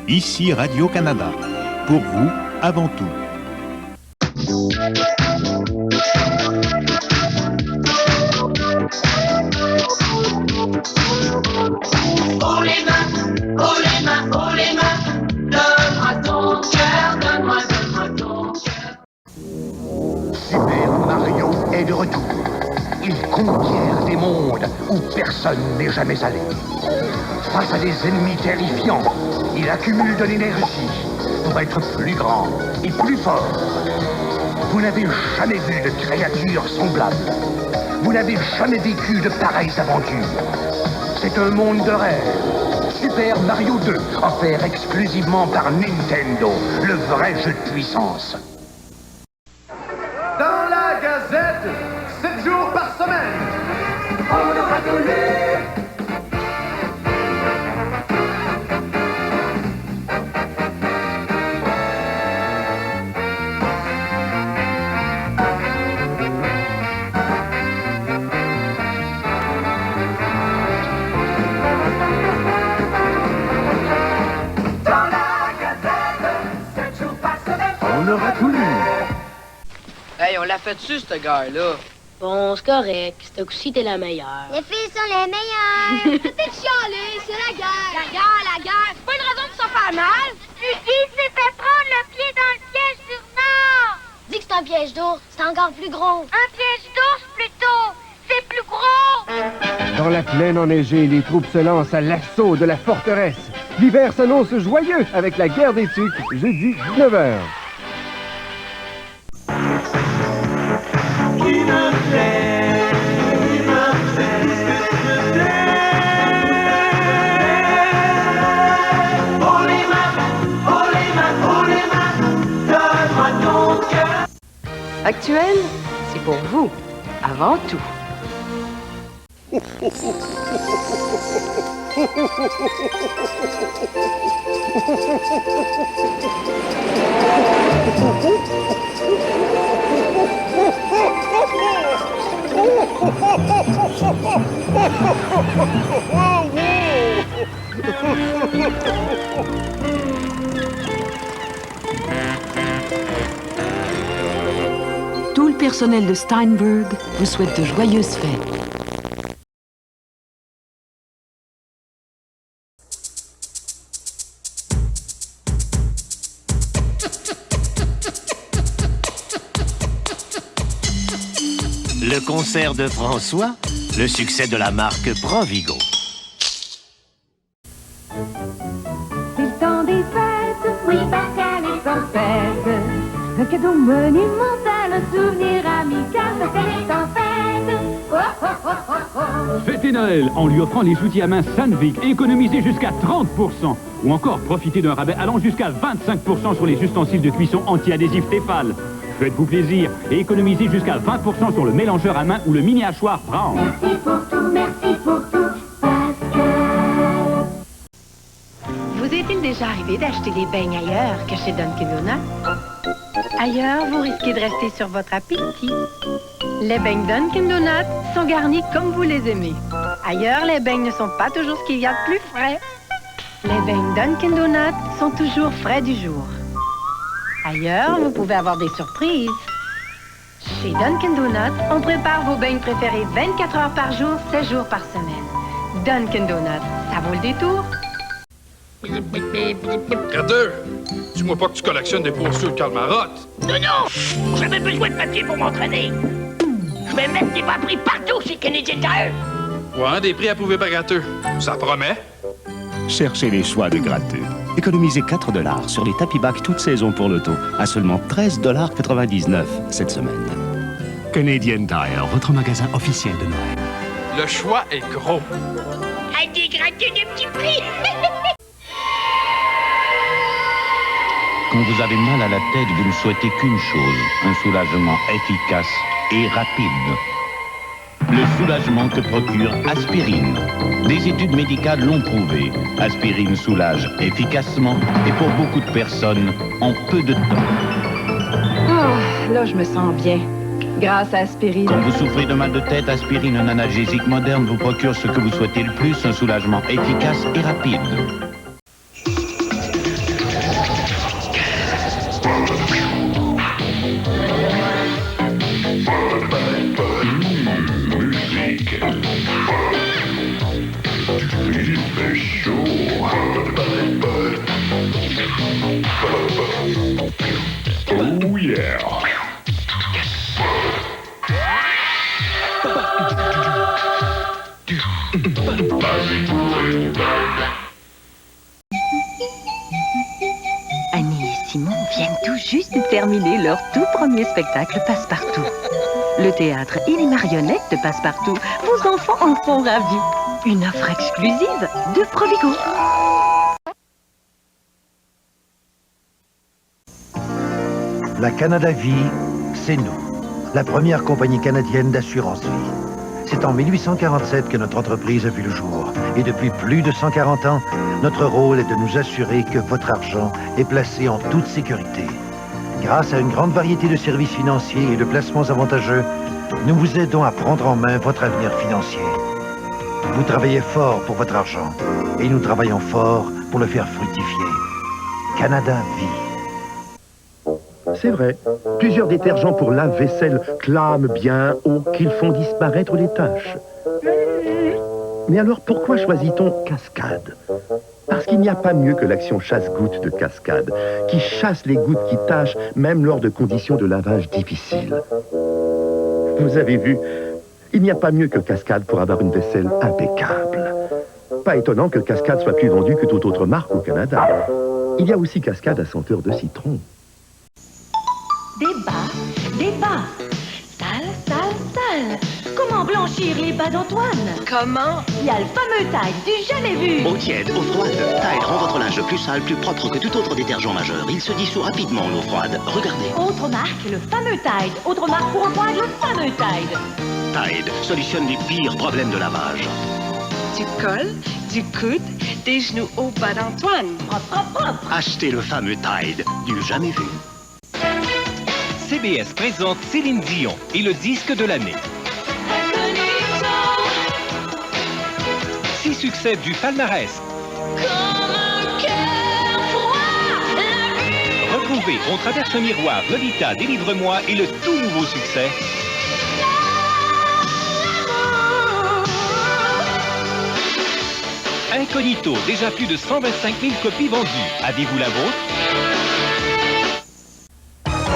Ici Radio-Canada. Pour vous, avant tout. Oh les mains, oh les mains, oh les mains, donne-moi ton cœur, donne-moi ton cœur. Super Mario est de retour. Il conquiert des mondes où personne n'est jamais allé. Face à des ennemis terrifiants, il accumule de l'énergie pour être plus grand et plus fort. Vous n'avez jamais vu de créatures semblables. Vous n'avez jamais vécu de pareilles aventures. C'est un monde de rêve. Super Mario 2, offert exclusivement par Nintendo, le vrai jeu de puissance. Dans la Gazette, 7 jours par semaine. On aura tout lu. On aura tout lu. Hey, on l'a fait dessus, ce gars-là. Bon, c'est correct. Ce coup-ci, t'es la meilleure. Les filles sont les meilleures. Arrêtez de chialer, c'est la guerre. La guerre, c'est pas une raison de se faire mal. Suffit, c'est fait prendre le pied dans le piège d'ours. Dis que c'est un piège d'ours, c'est encore plus gros. Un piège d'ours, plutôt. C'est plus gros. Dans la plaine enneigée, les troupes se lancent à l'assaut de la forteresse. L'hiver s'annonce joyeux avec la guerre des tucs, jeudi 19h. Actuel, c'est pour vous, avant tout. Tout le personnel de Steinberg vous souhaite de joyeuses fêtes. Le concert de François, le succès de la marque Provigo. C'est le temps des fêtes, oui, Pascal est en fête. Un cadeau monumental, un souvenir amical, Pascal est en fête. Oh, oh, oh, oh, oh. Fêtez Noël en lui offrant les outils à main Sandvik et économisez jusqu'à 30%. Ou encore profitez d'un rabais allant jusqu'à 25% sur les ustensiles de cuisson anti-adhésifs Tefal. Faites-vous plaisir et économisez jusqu'à 20% sur le mélangeur à main ou le mini-hachoir Brown. Merci pour tout, Pascal. Vous est-il déjà arrivé d'acheter des beignes ailleurs que chez Dunkin' Donuts? Ailleurs, vous risquez de rester sur votre appétit. Les beignes Dunkin' Donuts sont garnis comme vous les aimez. Ailleurs, les beignes ne sont pas toujours ce qu'il y a de plus frais. Les beignes Dunkin' Donuts sont toujours frais du jour. Ailleurs, vous pouvez avoir des surprises. Chez Dunkin' Donuts, on prépare vos beignes préférées 24 heures par jour, 7 jours par semaine. Dunkin' Donuts, ça vaut le détour. Carter, dis-moi pas que tu collectionnes des postures de Calmarotte. Non, j'avais besoin de papier pour m'entraîner. Je vais mettre des bas prix partout chez Canadian Tire. Ouais, des prix approuvés par Gratteux. Ça promet. Cherchez les choix de Gratteux. Économisez 4 $ sur les tapis bacs toute saison pour l'auto, à seulement 13,99 $ cette semaine. Canadian Tire, votre magasin officiel de Noël. Le choix est gros. À des Gratteux de petits prix. Quand vous avez mal à la tête, vous ne souhaitez qu'une chose, un soulagement efficace et rapide. Le soulagement que procure Aspirine. Des études médicales l'ont prouvé. Aspirine soulage efficacement et pour beaucoup de personnes en peu de temps. Oh, là, je me sens bien. Grâce à Aspirine. Quand vous souffrez de mal de tête, Aspirine, un analgésique moderne, vous procure ce que vous souhaitez le plus, un soulagement efficace et rapide. lumière. Annie et Simon viennent tout juste de terminer leur tout premier spectacle Passepartout. Le théâtre et les marionnettes de Passepartout, vos enfants en sont ravis. Une offre exclusive de Provigo. La Canada Vie, c'est nous, la première compagnie canadienne d'assurance vie. C'est en 1847 que notre entreprise a vu le jour. Et depuis plus de 140 ans, notre rôle est de nous assurer que votre argent est placé en toute sécurité. Grâce à une grande variété de services financiers et de placements avantageux, nous vous aidons à prendre en main votre avenir financier. Vous travaillez fort pour votre argent et nous travaillons fort pour le faire fructifier. Canada Vie. C'est vrai, plusieurs détergents pour lave-vaisselle clament bien haut qu'ils font disparaître les taches. Mais alors pourquoi choisit-on Cascade? Parce qu'il n'y a pas mieux que l'action chasse-gouttes de Cascade, qui chasse les gouttes qui tachent même lors de conditions de lavage difficiles. Vous avez vu, il n'y a pas mieux que Cascade pour avoir une vaisselle impeccable. Pas étonnant que Cascade soit plus vendue que toute autre marque au Canada. Il y a aussi Cascade à senteur de citron. Des bas, sale, sale, sale. Comment blanchir les bas d'Antoine? Comment? Il y a le fameux Tide du jamais vu. Eau tiède, eau froide. Tide rend votre linge plus sale, plus propre que tout autre détergent majeur. Il se dissout rapidement en eau froide. Regardez. Autre marque, le fameux Tide. Autre marque pour Antoine, le fameux Tide. Tide solutionne les pires problèmes de lavage. Du col, du coude, des genoux au bas d'Antoine. Propre, propre, propre. Achetez le fameux Tide du jamais vu. CBS présente Céline Dion et le disque de l'année. 6 succès du palmarès. Retrouvez On traverse un miroir, Lolita, Délivre-moi et le tout nouveau succès. Incognito, déjà plus de 125 000 copies vendues. Avez-vous la vôtre?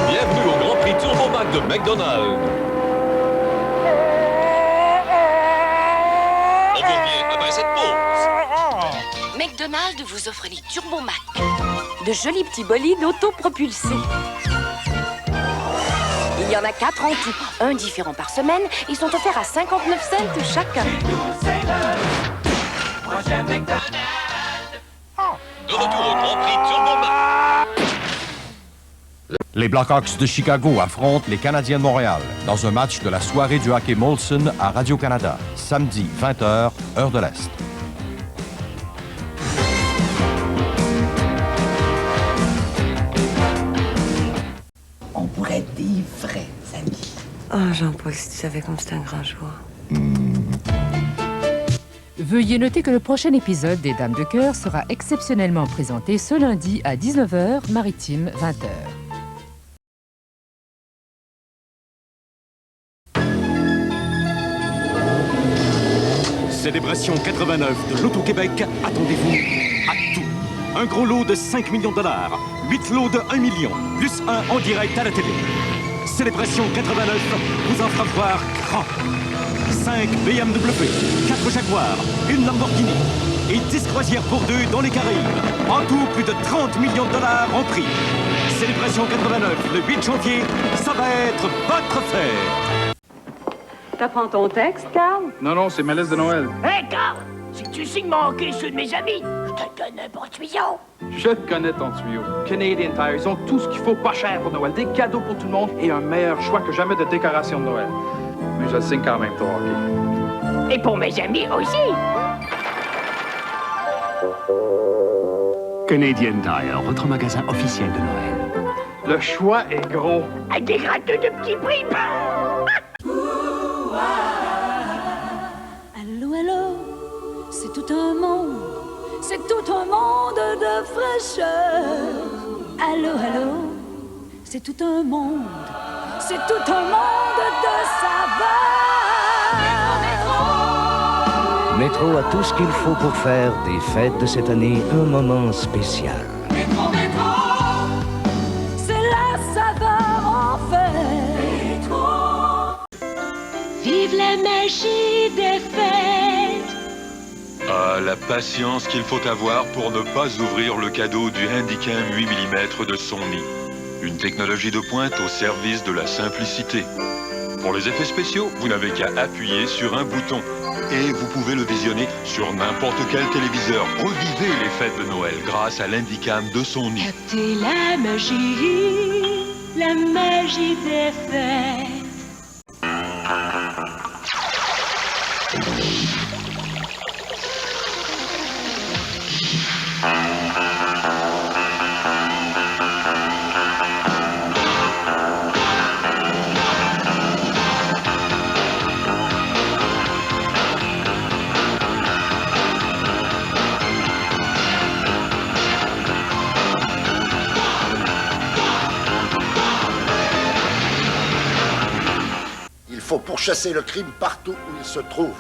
Bienvenue au Grand Prix Turbo Mac de McDonald's. On vous revient après cette pause. McDonald's vous offre les Turbo Mac. De jolis petits bolides autopropulsés. Il y en a 4 en tout, un différent par semaine. Ils sont offerts à 59 cents chacun. Moi j'aime McDonald's. De retour au Grand Prix Turbo Mac. Les Blackhawks de Chicago affrontent les Canadiens de Montréal dans un match de la soirée du hockey Molson à Radio-Canada, samedi 20h, heure de l'Est. On pourrait être des vrais amis. Oh, Jean-Paul, si tu savais comme c'est un grand jour. Veuillez noter que le prochain épisode des Dames de Cœur sera exceptionnellement présenté ce lundi à 19h, maritime 20h. Célébration 89 de l'Auto-Québec, attendez-vous à tout. Un gros lot de 5 millions de dollars, 8 lots de 1 million, plus 1 en direct à la télé. Célébration 89 vous en fera voir grand. 5 BMW, 4 Jaguars, une Lamborghini et 10 croisières pour 2 dans les Caraïbes. En tout, plus de 30 millions de dollars en prix. Célébration 89, le 8 janvier, ça va être votre fête. T'apprends ton texte, Carl? Non, c'est ma liste de Noël. Hé, Carl! Si tu signes manquer ceux de mes amis, je te donne un bon tuyau. Je connais ton tuyau. Canadian Tire, ils ont tout ce qu'il faut pas cher pour Noël. Des cadeaux pour tout le monde et un meilleur choix que jamais de décoration de Noël. Mais je le signe quand même, toi, OK? Et pour mes amis aussi. Canadian Tire, votre magasin officiel de Noël. Le choix est gros. Avec des gratteux de petits prix. Allô, allô, c'est tout un monde, c'est tout un monde de fraîcheur. Allô, allô, c'est tout un monde, c'est tout un monde de saveur. Métro a tout ce qu'il faut pour faire des fêtes de cette année un moment spécial. C'est la saveur Vive la magie des fêtes! Ah, la patience qu'il faut avoir pour ne pas ouvrir le cadeau du Handycam 8 mm de Sony. Une technologie de pointe au service de la simplicité. Pour les effets spéciaux, vous n'avez qu'à appuyer sur un bouton. Et vous pouvez le visionner sur n'importe quel téléviseur. Revivez les fêtes de Noël grâce à l'Handycam de Sony. Captez la magie des fêtes. Il faut pourchasser le crime partout où il se trouve,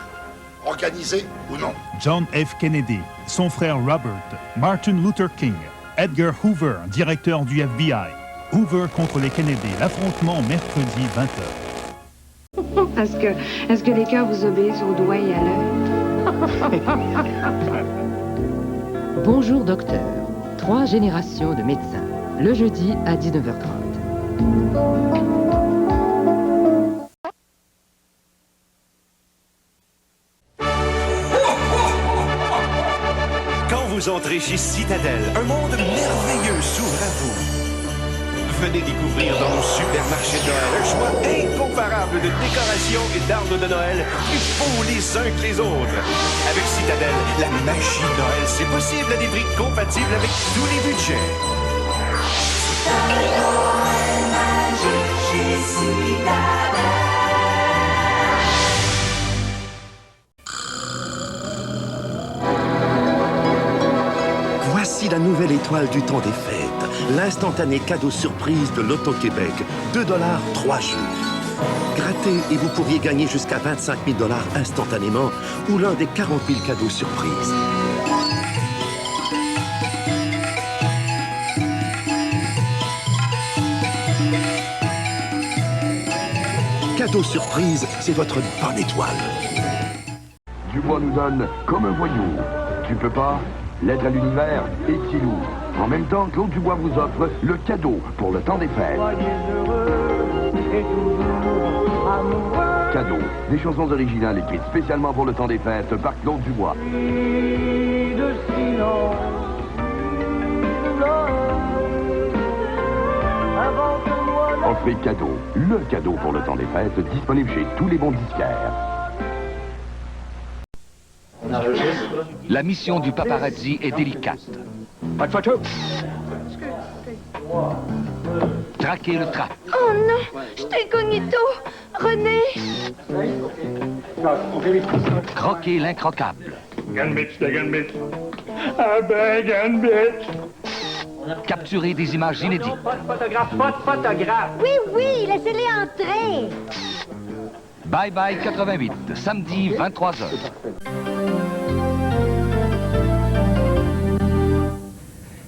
organisé ou non. John F. Kennedy, son frère Robert, Martin Luther King, Edgar Hoover, directeur du FBI. Hoover contre les Kennedy, l'affrontement mercredi 20h. Est-ce que les cœurs vous obéissent au doigt et à l'heure? Bonjour docteur. 3 générations de médecins. Le jeudi à 19h30. Vous entrez chez Citadel, un monde merveilleux s'ouvre à vous. Venez découvrir dans nos supermarchés de Noël un choix incomparable de décorations et d'arbres de Noël plus beaux les uns que les autres. Avec Citadel, la magie de Noël, c'est possible à des prix compatibles avec tous les budgets. Chez Citadel. Voici la nouvelle étoile du temps des fêtes, l'instantané cadeau surprise de l'Auto-Québec. 2 $, 3 jeux. Grattez et vous pourriez gagner jusqu'à 25 000 $ instantanément ou l'un des 40 000 cadeaux surprises. Cadeau surprise, c'est votre bonne étoile. Dubois nous donne comme un voyou. Tu peux pas? L'aide à l'univers et Kilou. En même temps, Claude Dubois vous offre le cadeau pour le temps des fêtes. Cadeau, des chansons originales écrites spécialement pour le temps des fêtes par Claude Dubois. Offrez cadeau, le cadeau pour le temps des fêtes, disponible chez tous les bons disquaires. La mission du paparazzi est délicate. Pas de photo. Traquer le trac. Oh non, je suis incognito. René. Croquer l'incroquable. Capturer des images inédites. Pas de photographe. Oui, laissez-les entrer. Bye Bye 88, samedi 23h.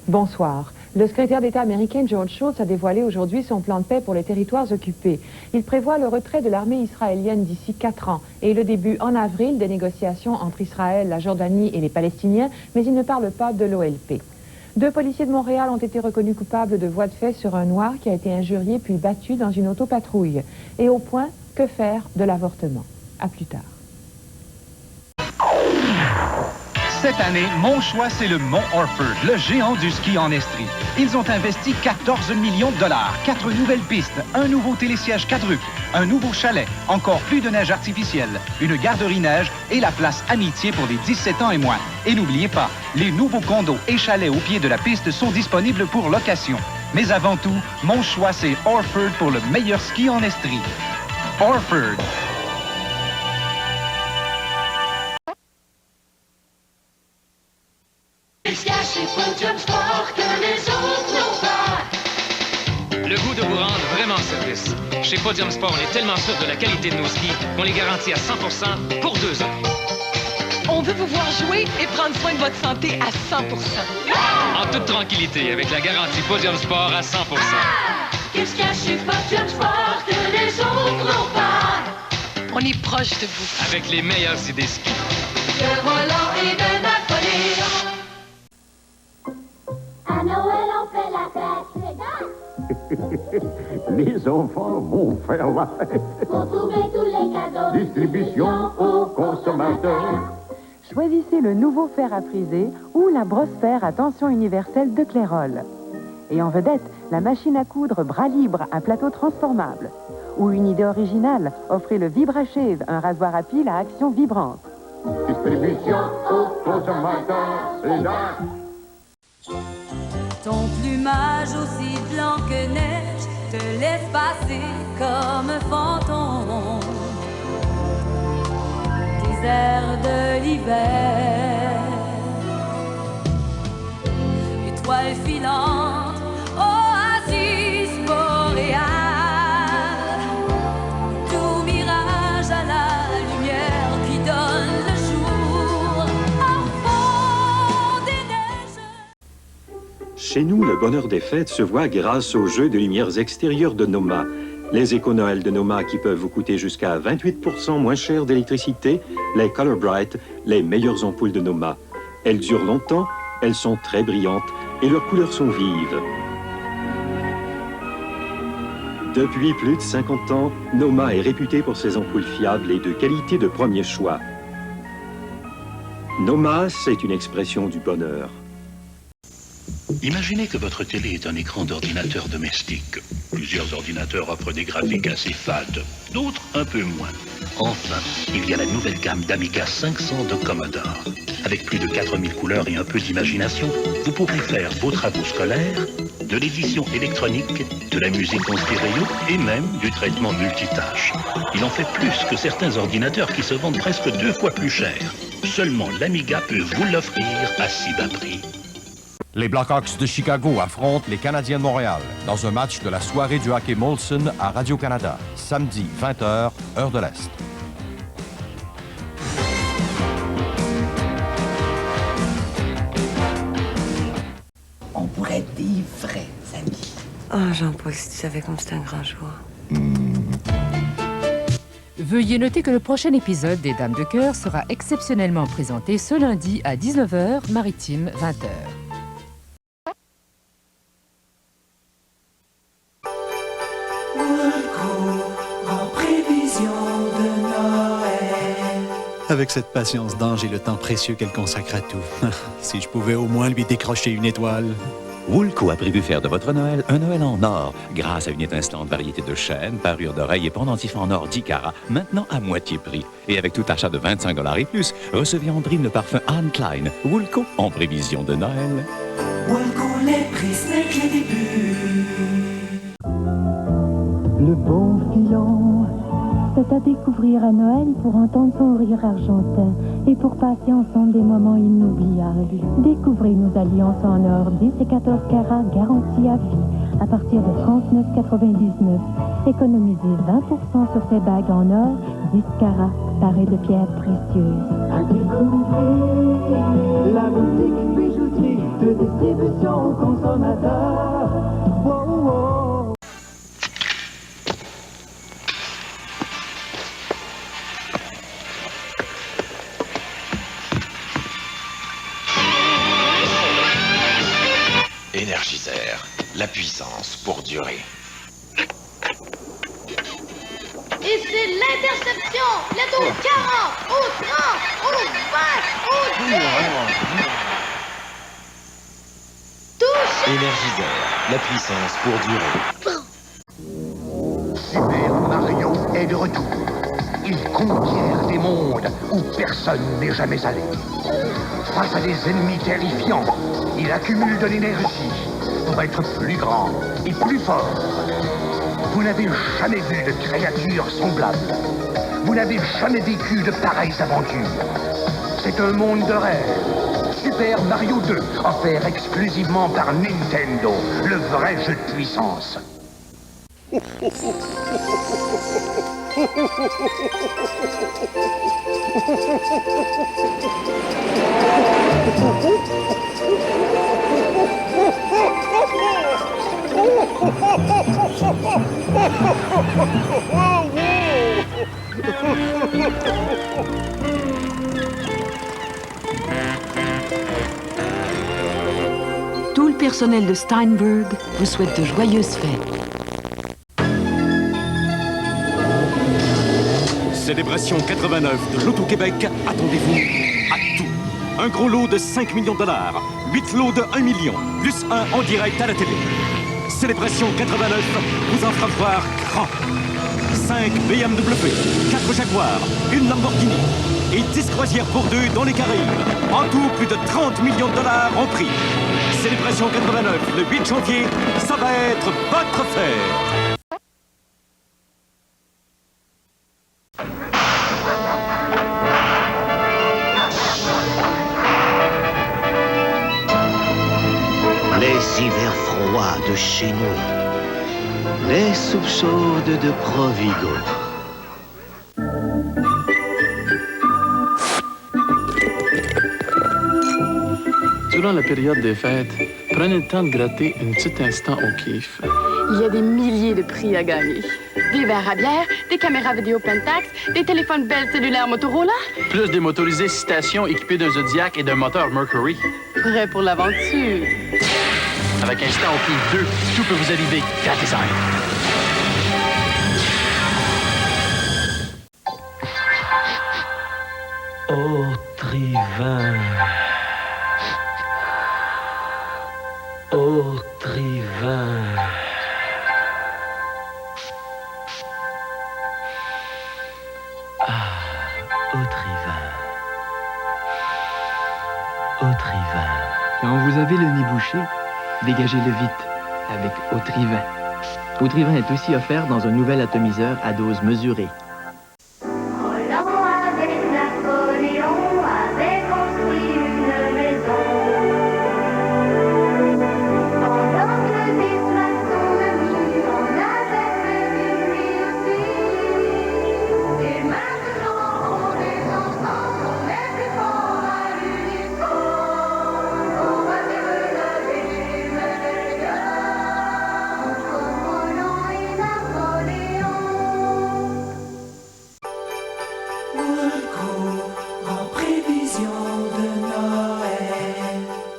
Bonsoir. Le secrétaire d'État américain George Shultz a dévoilé aujourd'hui son plan de paix pour les territoires occupés. Il prévoit le retrait de l'armée israélienne d'ici 4 ans et le début en avril des négociations entre Israël, la Jordanie et les Palestiniens, mais il ne parle pas de l'OLP. 2 policiers de Montréal ont été reconnus coupables de voies de fait sur un noir qui a été injurié puis battu dans une autopatrouille. Et au point, que faire de l'avortement? À plus tard. Cette année, mon choix, c'est le Mont Orford, le géant du ski en Estrie. Ils ont investi 14 millions de $, 4 nouvelles pistes, un nouveau télésiège quadruple, un nouveau chalet, encore plus de neige artificielle, une garderie neige et la place Amitié pour les 17 ans et moins. Et n'oubliez pas, les nouveaux condos et chalets au pied de la piste sont disponibles pour location. Mais avant tout, mon choix, c'est Orford pour le meilleur ski en Estrie. Orford. Le goût de vous rendre vraiment service. Chez Podium Sport, on est tellement sûr de la qualité de nos skis qu'on les garantit à 100% pour 2 ans. On veut vous voir jouer et prendre soin de votre santé à 100%. En toute tranquillité, avec la garantie Podium Sport à 100%. Qu'est-ce qu'il y a chez Podium Sport que les autres n'ont pas? On est proche de vous. Avec les meilleures idées ski. De Roland et de Napoléon. À Noël, on fait la fête, Les enfants vont faire la fête. pour trouver tous les cadeaux. Distribution aux consommateurs. Choisissez le nouveau fer à friser ou la brosse fer à tension universelle de Clairol. Et en vedette, la machine à coudre bras libre à plateau transformable. Ou une idée originale, offrez le VibraShave, un rasoir à pile à action vibrante. Distribution aux consommateurs. C'est là. Ton plumage aussi blanc que neige te laisse passer comme un fantôme des airs de l'hiver. Étoile filante, oasis boréale, tout mirage à la lumière qui donne le jour au fond des neiges. Chez nous, le bonheur des fêtes se voit grâce aux jeux de lumières extérieures de Noma. Les éco-Noël de Noma qui peuvent vous coûter jusqu'à 28% moins cher d'électricité, les Color Bright, les meilleures ampoules de Noma. Elles durent longtemps, elles sont très brillantes et leurs couleurs sont vives. Depuis plus de 50 ans, Noma est réputé pour ses ampoules fiables et de qualité de premier choix. Noma, c'est une expression du bonheur. Imaginez que votre télé est un écran d'ordinateur domestique. Plusieurs ordinateurs offrent des graphiques assez fades, d'autres un peu moins. Enfin, il y a la nouvelle gamme d'Amiga 500 de Commodore. Avec plus de 4000 couleurs et un peu d'imagination, vous pourrez faire vos travaux scolaires, de l'édition électronique, de la musique en stéréo et même du traitement multitâche. Il en fait plus que certains ordinateurs qui se vendent presque 2 fois plus cher. Seulement l'Amiga peut vous l'offrir à si bas prix. Les Blackhawks de Chicago affrontent les Canadiens de Montréal dans un match de la soirée du hockey Molson à Radio-Canada, samedi 20h, heure de l'Est. On pourrait être des vrais amis. Oh, Jean-Paul, si tu savais comme c'est un grand jour. Veuillez noter que le prochain épisode des Dames de Cœur sera exceptionnellement présenté ce lundi à 19h, maritime 20h. En prévision de Noël. Avec cette patience d'ange et le temps précieux qu'elle consacre à tout. Si je pouvais au moins lui décrocher une étoile. Woolco a prévu faire de votre Noël un Noël en or, grâce à une étincelante variété de chaînes, parures d'oreilles et pendentifs en or 10 carats, maintenant à moitié prix. Et avec tout achat de 25 $ et plus, recevez en prime le parfum Anne Klein. Woolco, en prévision de Noël. Woolco, les prix, ce n'est que les débuts. Le bon filon, c'est à découvrir à Noël pour entendre son rire argentin et pour passer ensemble des moments inoubliables. Découvrez nos alliances en or 10 et 14 carats garantis à vie à partir de 39,99. Économisez 20% sur ces bagues en or 10 carats parées de pierres précieuses. À découvrir la boutique bijouterie de distribution aux consommateurs. Wow, wow. Énergiseur, la puissance pour durer. Et c'est l'interception. Bientôt 40, au 30, au 20, au 10. Touche. Énergiseur, la puissance pour durer. Super Mario est de retour. Il conquiert des mondes où personne n'est jamais allé. Face à des ennemis terrifiants, il accumule de l'énergie pour être plus grand et plus fort. Vous n'avez jamais vu de créatures semblables. Vous n'avez jamais vécu de pareilles aventures. C'est un monde de rêve. Super Mario 2, offert exclusivement par Nintendo, le vrai jeu de puissance. Tout le personnel de Steinberg vous souhaite de joyeuses fêtes. Célébration 89 de l'Auto-Québec, attendez-vous à tout. Un gros lot de 5 millions de dollars, 8 lots de 1 million, plus 1 en direct à la télé. Célébration 89 vous en fera voir grand. 5 BMW, 4 Jaguar, une Lamborghini et 10 croisières pour 2 dans les Caraïbes. En tout, plus de 30 millions de dollars en prix. Célébration 89, le 8 janvier, ça va être votre fête. Les hivers froids de chez nous, les soupes chaudes de Provigo. Durant la période des fêtes, prenez le temps de gratter un petit instant au kiff. Il y a des milliers de prix à gagner. Des verres à bière, des caméras vidéo Pentax, des téléphones Bell cellulaires Motorola. Plus des motorisés Citation équipés d'un Zodiac et d'un moteur Mercury. Prêt pour l'aventure. Avec Instant au kiff 2, tout peut vous arriver gratis. Ô Trivin, ô Trivin. Ah, ô Trivin, ô Trivin. Quand vous avez le nez bouché, dégagez-le vite avec Autrivin. Autrivin est aussi offert dans un nouvel atomiseur à dose mesurée.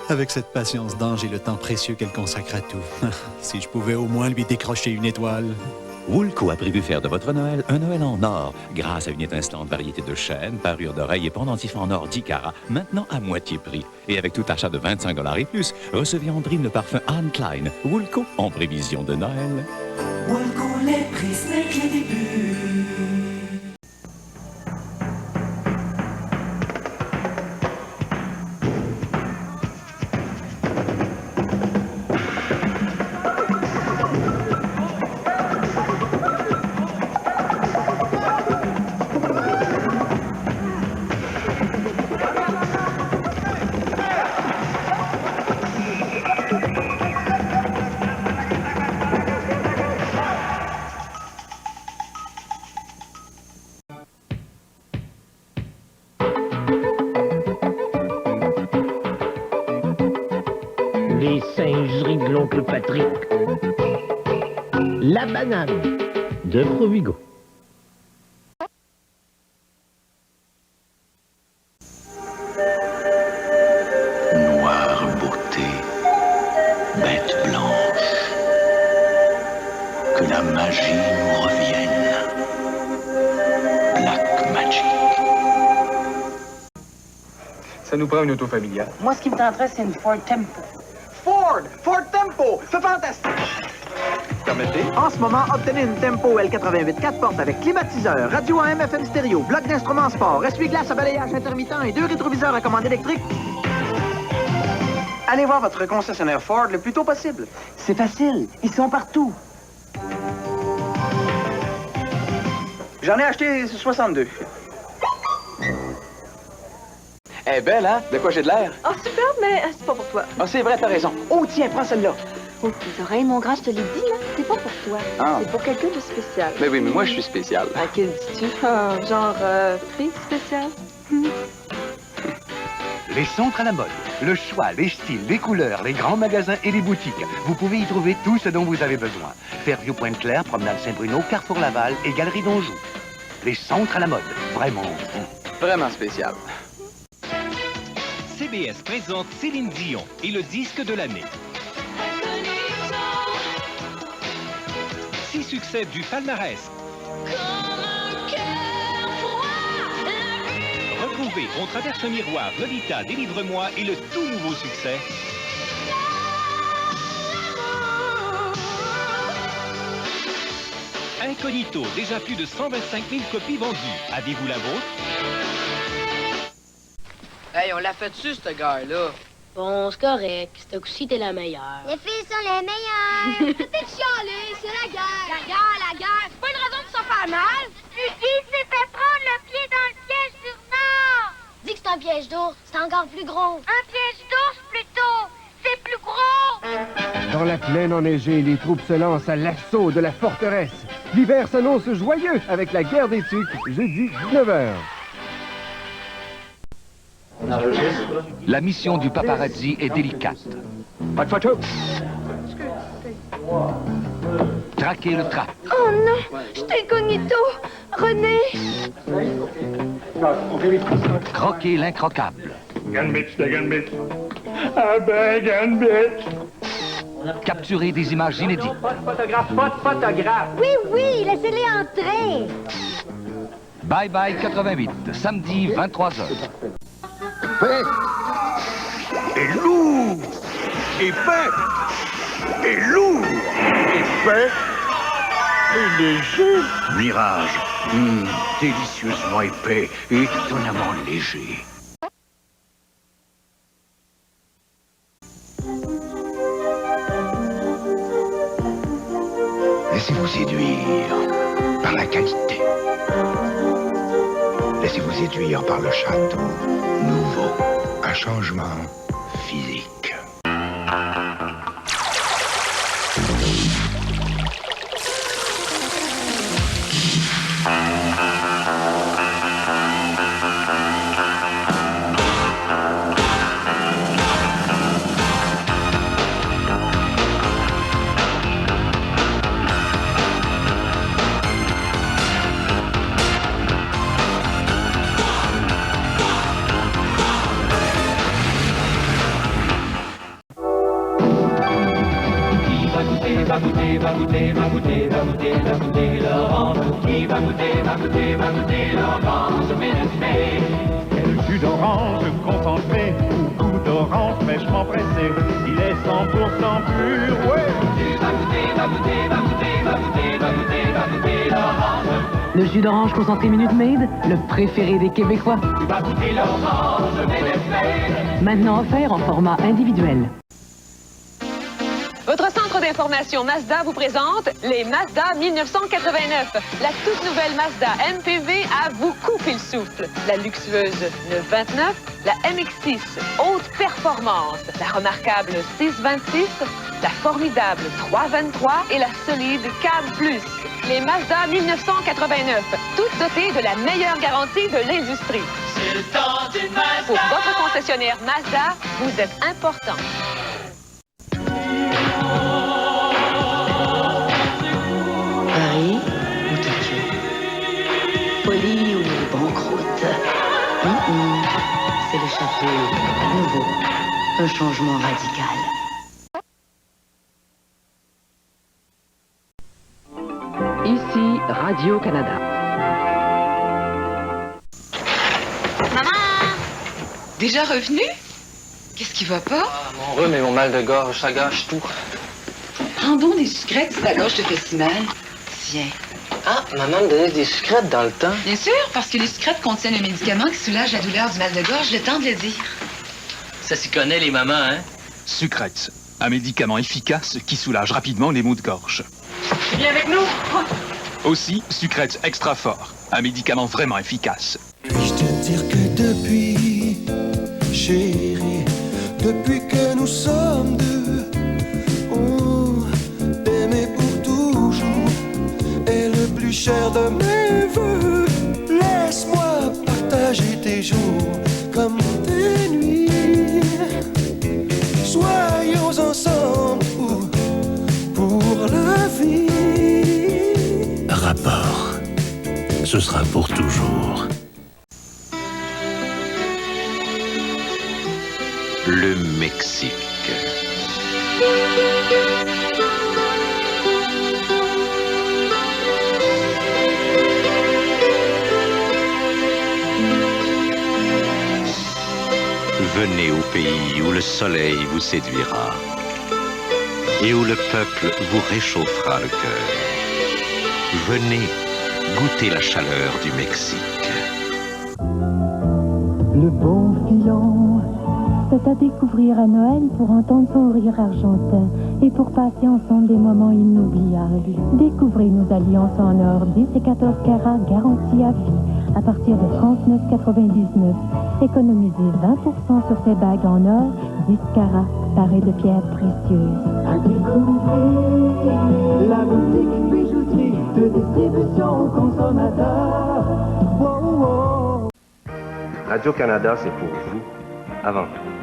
Avec cette patience d'ange et le temps précieux qu'elle consacre à tout. Si je pouvais au moins lui décrocher une étoile. Woolco a prévu faire de votre Noël un Noël en or, grâce à une étincelante variété de chaînes, parures d'oreilles et pendentifs en or 10 carats, maintenant à moitié prix. Et avec tout achat de 25 $ et plus, recevez en prime le parfum Anne Klein. Woolco, en prévision de Noël. Woolco, les prix, ce n'est que le début. Les singeries de l'oncle Patrick. La banane de Provigo. Noire beauté, bête blanche, que la magie nous revienne. Black Magic. Ça nous prend une auto familiale. Moi, ce qui me tenterait, c'est une Ford Tempo. Ford Tempo! C'est fantastique! Permettez? En ce moment, obtenez une Tempo L88 4 portes avec climatiseur, radio AM FM stéréo, bloc d'instruments sport, essuie-glace à balayage intermittent et 2 rétroviseurs à commande électrique. Allez voir votre concessionnaire Ford le plus tôt possible. C'est facile. Ils sont partout. J'en ai acheté 62. Elle est belle, hein? De quoi j'ai de l'air? Oh, super, mais c'est pas pour toi. Ah, c'est vrai, t'as raison. Oh, tiens, prends celle-là. Oh, tes oreilles, mon grand, je te l'ai dit, là. C'est pas pour toi. Ah. C'est pour quelqu'un de spécial. Mais oui, mais moi, je suis spécial. À qui le dis-tu? Genre, fille spéciale? Les centres à la mode, le choix, les styles, les couleurs, les grands magasins et les boutiques. Vous pouvez y trouver tout ce dont vous avez besoin. Fairview Pointe-Claire, Promenade Saint-Bruno, Carrefour Laval et Galerie d'Anjou. Les centres à la mode, vraiment. Vraiment spécial. CBS présente Céline Dion et le disque de l'année. succès du palmarès. Retrouvez On traverse un miroir, Lolita, Délivre-moi et le tout nouveau succès. Incognito, déjà plus de 125 000 copies vendues. Avez-vous la vôtre? Hey, on l'a fait dessus, ce gars-là. Bon, c'est correct. Ce coup-ci, t'es la meilleure. Les filles sont les meilleures. Arrêtez de chialer, c'est la guerre. La guerre, c'est pas une raison de se faire mal. Lucie s'est fait prendre le pied dans le piège d'ours. Dis que c'est un piège d'ours, c'est encore plus gros. Un piège d'ours, plutôt. C'est plus gros. Dans la plaine enneigée, les troupes se lancent à l'assaut de la forteresse. L'hiver s'annonce joyeux avec la guerre des tucs, jeudi 19h. La mission du paparazzi est délicate. Pas de photo. Traquer le trac. Oh non, je suis incognito. René. Croquer l'incroquable. Capturer des images inédites. Pas de photographe, pas de photographe. Oui, laissez-les entrer. Bye Bye 88, samedi 23h. Fait et lourd, épais et lourd, épais et léger. Mirage, délicieusement épais et étonnamment léger. Laissez-vous séduire par la qualité. Laissez-vous séduire par le château nouveau. Un changement physique. va goûter l'orange. Qui va goûter l'orange ménagée. Quel jus d'orange concentré, ou goût d'orange fraîchement pressé. Il est 100% pur, ouais. Tu vas goûter l'orange. Le jus d'orange concentré Minute Maid, le préféré des Québécois. Tu vas goûter l'orange Minute Maid. Maintenant offert en format individuel. Votre centre d'information Mazda vous présente les Mazda 1989. La toute nouvelle Mazda MPV à vous couper le souffle. La luxueuse 929, la MX-6 haute performance, la remarquable 626, la formidable 323 et la solide Cab Plus. Les Mazda 1989, toutes dotées de la meilleure garantie de l'industrie. C'est le temps d'une Mazda. Pour votre concessionnaire Mazda, vous êtes important. Paris ou Tokyo? Poli ou banqueroute? C'est le château nouveau. Un changement radical. Ici Radio-Canada. Maman! Déjà revenu? Qu'est-ce qui va pas? Mon rhume et mon mal de gorge, ça gâche tout. Prends donc des sucrètes si ta gorge te fait si mal. Tiens. Ah, maman me donnait des sucrètes dans le temps. Bien sûr, parce que les sucrètes contiennent un médicament qui soulage la douleur du mal de gorge, le temps de le dire. Ça s'y connaît, les mamans, hein? Sucrets, un médicament efficace qui soulage rapidement les maux de gorge. Tu viens avec nous? Aussi, Sucrets Extra Fort, un médicament vraiment efficace. Puis-je te dire que depuis, chérie, depuis que nous sommes deux, oh, t'aimer pour toujours est le plus cher de mes vœux. Laisse-moi partager tes jours comme tes nuits. Soyons ensemble pour la vie. Rapport, ce sera pour toujours. Le Mexique. Venez au pays où le soleil vous séduira et où le peuple vous réchauffera le cœur. Venez goûter la chaleur du Mexique. Le bon filon, c'est à découvrir à Noël pour entendre son rire argentin et pour passer ensemble des moments inoubliables. Découvrez nos alliances en or 10 et 14 carats garantis à vie à partir de 39,99. Économisez 20% sur ces bagues en or 10 carats parées de pierres précieuses. À découvrir la boutique bijouterie de distribution aux consommateurs. Wow, wow. Radio-Canada, c'est pour vous, avant tout.